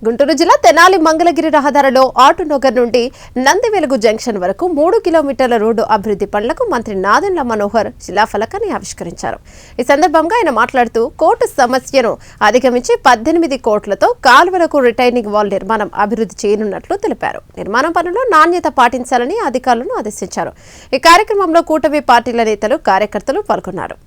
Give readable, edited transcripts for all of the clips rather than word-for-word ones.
గుంటూరు జిల్లా తెనాలి మంగళగిరి రహదారిలో ఆటోనగర్ నుండి నందివెలుగు జంక్షన్ వరకు 3 కిలోమీటర్ల రోడ్డు అభివృద్ధి పనులకు మంత్రి నాదెండ్ల మనోహర్ శిలాఫలకాన్ని ఆవిష్కరించారు. ఈ సందర్భంగా ఆయన మాట్లాడుతూ కోర్టు సమస్యను అధిగమించి 18 కోట్లతో కాలువలకు రిటైనింగ్ వాల్ నిర్మాణం అభివృద్ధి చేయనున్నట్లు తెలిపారు. నిర్మాణం పనుల్లో నాణ్యత పాటించాలని అధికారులను ఆదేశించారు. ఈ కార్యక్రమంలో కూటమి పార్టీల నేతలు, కార్యకర్తలు పాల్గొన్నారు.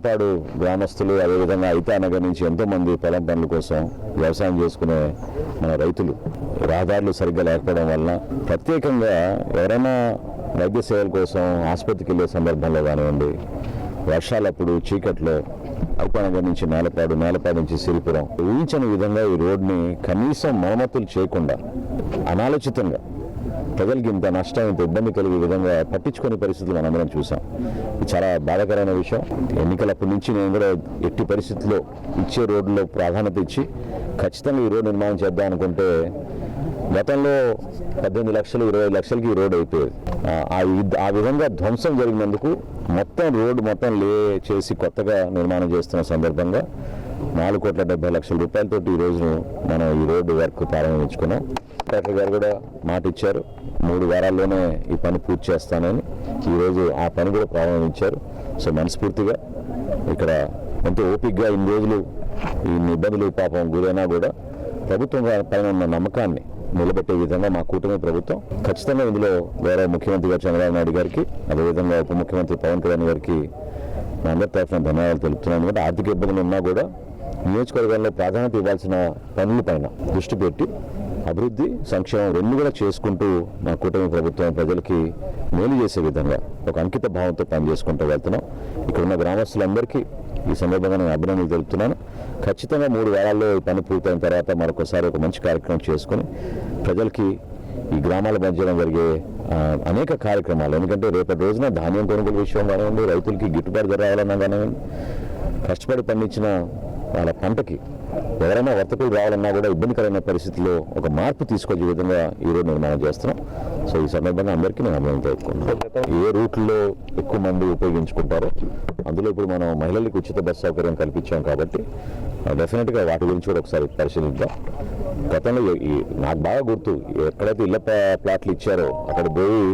పాడు గ్రామస్తులు, అదేవిధంగా ఐతానగర్ నుంచి ఎంతోమంది పొలం పనుల కోసం వ్యవసాయం చేసుకునే మన రైతులు రహదారులు సరిగ్గా లేకపోవడం వలన ప్రత్యేకంగా ఎవరైనా వైద్య సేవల కోసం ఆసుపత్రికి వెళ్ళే సందర్భంలో కానివ్వండి, వర్షాలప్పుడు చీకట్లో ఐతానగర్ నుంచి నేలపాడు నుంచి సిరిపురం ఊహించని విధంగా ఈ రోడ్ని కనీసం మరమ్మతులు చేయకుండా అనాలోచితంగా ప్రజలకి ఇంత నష్టం, ఇంత ఇబ్బంది కలిగే విధంగా పట్టించుకునే పరిస్థితులు మనందరం చూసాం. ఇది చాలా బాధాకరమైన విషయం. ఎన్నికలప్పటి నుంచి నేను కూడా ఎట్టి పరిస్థితుల్లో ఇచ్చే రోడ్లో ప్రాధాన్యత ఇచ్చి ఖచ్చితంగా ఈ రోడ్డు నిర్మాణం చేద్దాం అనుకుంటే గతంలో 18 లక్షలు 20 లక్షలకి ఈ రోడ్డు అయిపోయేది. ఆ విధంగా ధ్వంసం జరిగినందుకు రోడ్డు మొత్తం చేసి కొత్తగా నిర్మాణం చేస్తున్న సందర్భంగా 4,70,00,000 రూపాయలతోటి ఈ రోజు మనం ఈ రోడ్డు వర్క్ ప్రారంభించుకున్నాం. కలెక్టర్ గారు కూడా మాట ఇచ్చారు, 3 వారాల్లోనే ఈ పని పూర్తి చేస్తానని. ఈరోజు ఆ పని కూడా ప్రారంభించారు. సో మనస్ఫూర్తిగా ఇక్కడ ఎంతో ఓపికగా ఇన్ని రోజులు ఈ ఇబ్బందులు పాపం గురైనా కూడా ప్రభుత్వం పైన ఉన్న నమ్మకాన్ని నిలబెట్టే విధంగా మా కూటమి ప్రభుత్వం ఖచ్చితంగా ఇందులో గౌరవ ముఖ్యమంత్రి గారు చంద్రబాబు నాయుడు గారికి, అదేవిధంగా ఉప ముఖ్యమంత్రి పవన్ కళ్యాణ్ గారికి మా అందరి తరఫున ధన్యవాదాలు తెలుపుతున్నాను. ఎందుకంటే ఆర్థిక ఇబ్బందులు ఉన్నా కూడా నియోజకవర్గంలో ప్రాధాన్యత ఇవ్వాల్సిన పనులపైన దృష్టి పెట్టి అభివృద్ధి, సంక్షేమం 2 కూడా చేసుకుంటూ మా కూటమి ప్రభుత్వం ప్రజలకి మేలు చేసే విధంగా ఒక అంకిత భావంతో పనిచేసుకుంటూ వెళ్తున్నాం. ఇక్కడ ఉన్న గ్రామస్తులందరికీ ఈ సందర్భంగా నేను అభినందనలు తెలుపుతున్నాను. ఖచ్చితంగా 3 వారాల్లో ఈ పని పూర్తయిన తర్వాత మరొకసారి ఒక మంచి కార్యక్రమం చేసుకుని ప్రజలకి ఈ గ్రామాల మధ్యలో జరిగే అనేక కార్యక్రమాలు, ఎందుకంటే రేపటి రోజున ధాన్యం కొనుగోలు విషయం కానివ్వండి, రైతులకి గిట్టుబాటు ధర రావాలన్నా కానివ్వండి, కష్టపడి పండించిన వాళ్ళ పంటకి ఎవరైనా వర్తకులు రావాలన్నా కూడా ఇబ్బందికరమైన పరిస్థితుల్లో ఒక మార్పు తీసుకొచ్చే విధంగా ఈ రోడ్డు నిర్మాణం చేస్తున్నాం. సో ఈ సందర్భంగా అందరికీ నేను అభినందన తెలుపుకుంటున్నాను. ఏ రూట్లో ఎక్కువ మంది ఉపయోగించుకుంటారో అందులో ఇప్పుడు మనం మహిళలకు ఉచిత బస్సు సౌకర్యం కల్పించాం కాబట్టి డెఫినెట్గా వాటి గురించి కూడా ఒకసారి పరిశీలిద్దాం. గతంలో నాకు బాగా గుర్తు, ఎక్కడైతే ఇళ్ల ప్లాట్లు ఇచ్చారో అక్కడ పోయి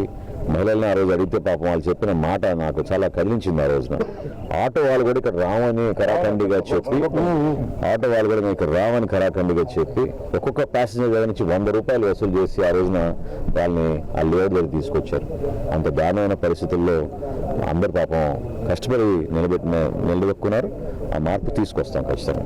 మహిళల్ని ఆ రోజు అడిగితే పాపం వాళ్ళు చెప్పిన మాట నాకు చాలా కదిలించింది. ఆ రోజున ఆటో వాళ్ళు కూడా ఇక్కడ రావని కరాఖండిగా చెప్పి ఒక్కొక్క ప్యాసింజర్ దగ్గర నుంచి 100 రూపాయలు వసూలు చేసి ఆ రోజున వాళ్ళని ఆ లేఅవుట్ దగ్గర తీసుకొచ్చారు. అంత దారుణమైన పరిస్థితుల్లో అందరు పాపం కష్టపడి నిలబెట్టుకున్నారు. ఆ మార్పు తీసుకొస్తాం ఖచ్చితంగా.